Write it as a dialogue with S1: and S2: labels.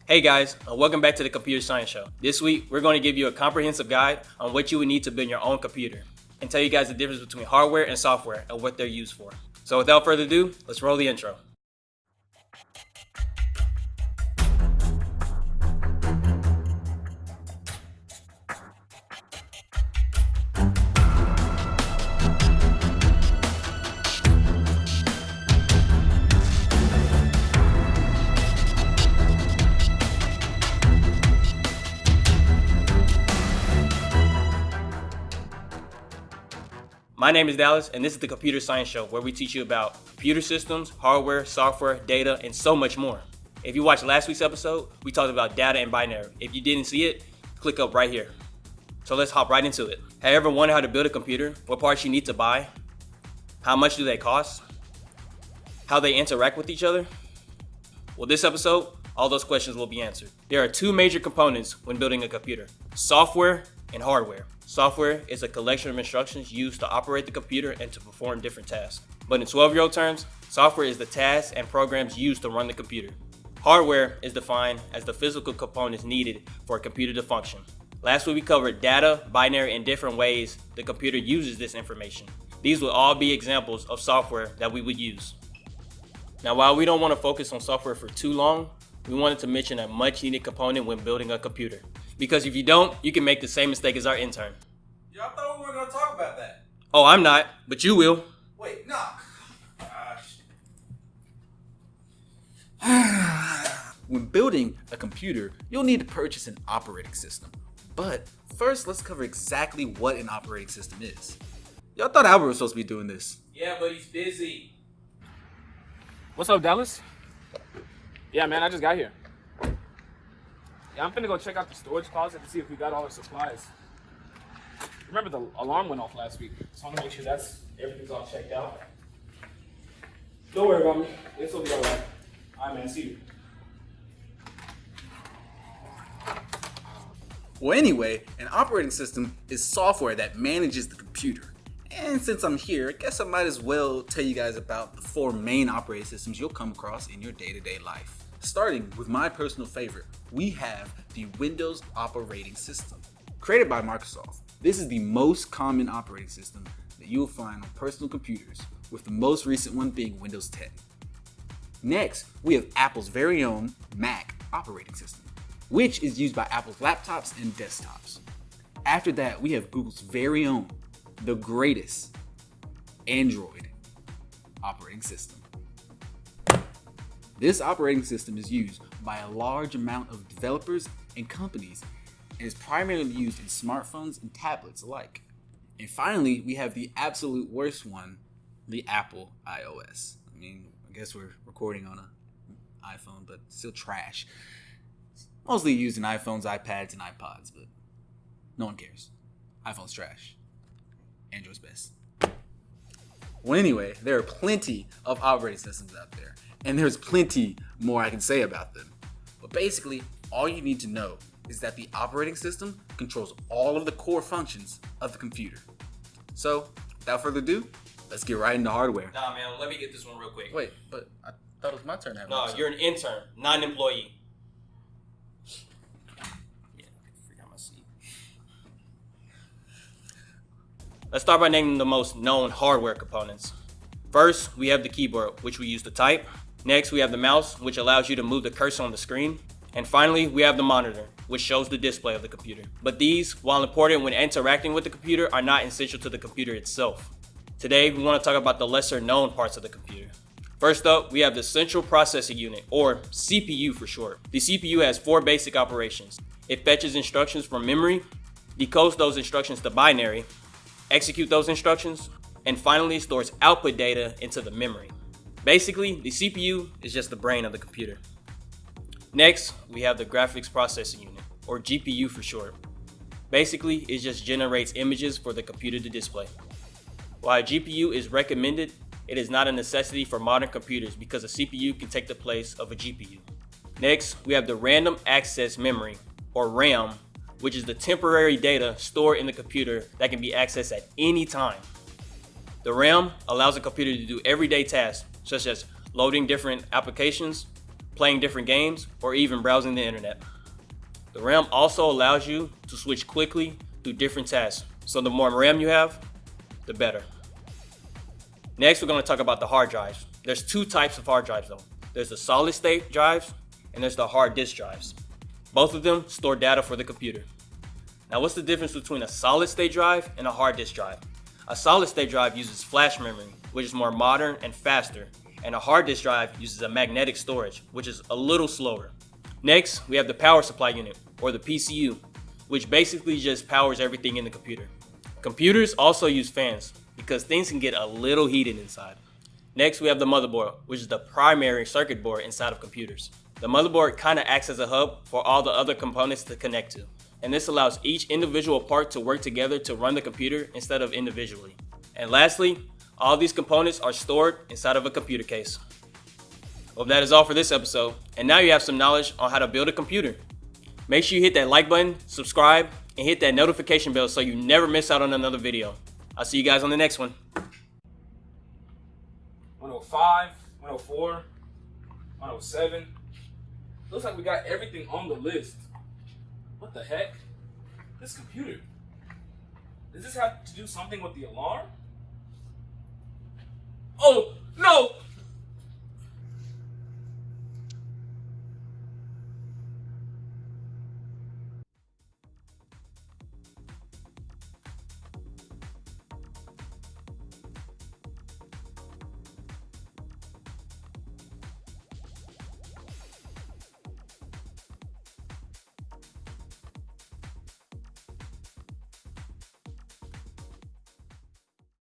S1: Hey guys, welcome back to the Computer Science Show. This week, we're going to give you a comprehensive guide on what you would need to build your own computer and tell you guys the difference between hardware and software and what they're used for. So without further ado, let's roll the intro. My name is Dallas, and this is the Computer Science Show, where we teach you about computer systems, hardware, software, data, and so much more. If you watched last week's episode, we talked about data and binary. If you didn't see it, click up right here. So let's hop right into it. Have you ever wondered how to build a computer? What parts you need to buy? How much do they cost? How they interact with each other? Well, this episode, all those questions will be answered. There are two major components when building a computer: software and hardware. Software is a collection of instructions used to operate the computer and to perform different tasks. But in 12-year-old terms, software is the tasks and programs used to run the computer. Hardware is defined as the physical components needed for a computer to function. Last week we covered data, binary, and different ways the computer uses this information. These will all be examples of software that we would use. Now, while we don't want to focus on software for too long, we wanted to mention a much needed component when building a computer. Because if you don't, you can make the same mistake as our intern.
S2: Yeah, I thought we were going to talk about that.
S1: Oh, I'm not, but you will.
S2: Wait, nah.
S3: When building a computer, you'll need to purchase an operating system. But first, let's cover exactly what an operating system is. Y'all thought Albert was supposed to be doing this.
S1: Yeah, but he's busy.
S4: What's up, Dallas? Yeah, man, I just got here. Yeah, I'm finna go check out the storage closet to see if we got all the supplies. Remember the alarm went off last week, so I want to make sure everything's all checked out. Don't worry about me. It's will be all right. All right, man. See you.
S3: Well, anyway, an operating system is software that manages the computer. And since I'm here, I guess I might as well tell you guys about the four main operating systems you'll come across in your day-to-day life. Starting with my personal favorite, we have the Windows operating system. Created by Microsoft, this is the most common operating system that you will find on personal computers, with the most recent one being Windows 10. Next, we have Apple's very own Mac operating system, which is used by Apple's laptops and desktops. After that, we have Google's very own, the greatest, Android operating system. This operating system is used by a large amount of developers and companies and is primarily used in smartphones and tablets alike. And finally, we have the absolute worst one, the Apple iOS. I mean, I guess we're recording on an iPhone, but still trash. It's mostly used in iPhones, iPads, and iPods, but no one cares. iPhone's trash. Android's best. Well, anyway, there are plenty of operating systems out there, and there's plenty more I can say about them. But basically, all you need to know is that the operating system controls all of the core functions of the computer. So, without further ado, let's get right into hardware.
S1: Nah, man, let me get this one real quick.
S3: Wait, but I thought it was my turn to have
S1: No, you're an intern, not an employee. Yeah, forgot my seat. Let's start by naming the most known hardware components. First, we have the keyboard, which we use to type. Next, we have the mouse, which allows you to move the cursor on the screen. And finally, we have the monitor, which shows the display of the computer. But these, while important when interacting with the computer, are not essential to the computer itself. Today, we want to talk about the lesser known parts of the computer. First up, we have the Central Processing Unit, or CPU for short. The CPU has four basic operations. It fetches instructions from memory, decodes those instructions to binary, executes those instructions, and finally stores output data into the memory. Basically, the CPU is just the brain of the computer. Next, we have the Graphics Processing Unit, or GPU for short. Basically, it just generates images for the computer to display. While a GPU is recommended, it is not a necessity for modern computers because a CPU can take the place of a GPU. Next, we have the Random Access Memory, or RAM, which is the temporary data stored in the computer that can be accessed at any time. The RAM allows the computer to do everyday tasks, such as loading different applications, playing different games, or even browsing the internet. The RAM also allows you to switch quickly through different tasks, so the more RAM you have, the better. Next, we're going to talk about the hard drives. There's two types of hard drives though. There's the solid state drives and there's the hard disk drives. Both of them store data for the computer. Now, what's the difference between a solid state drive and a hard disk drive? A solid state drive uses flash memory, which is more modern and faster, and a hard disk drive uses a magnetic storage, which is a little slower. Next, we have the power supply unit, or the PCU, which basically just powers everything in the computer. Computers also use fans because things can get a little heated inside. Next, we have the motherboard, which is the primary circuit board inside of computers. The motherboard kind of acts as a hub for all the other components to connect to, and this allows each individual part to work together to run the computer instead of individually. And lastly, all these components are stored inside of a computer case. Well, that is all for this episode, and now you have some knowledge on how to build a computer. Make sure you hit that like button, subscribe, and hit that notification bell so you never miss out on another video. I'll see you guys on the next one.
S4: 105, 104, 107. Looks like we got everything on the list. What the heck? This computer. Does this have to do something with the alarm? Oh, no!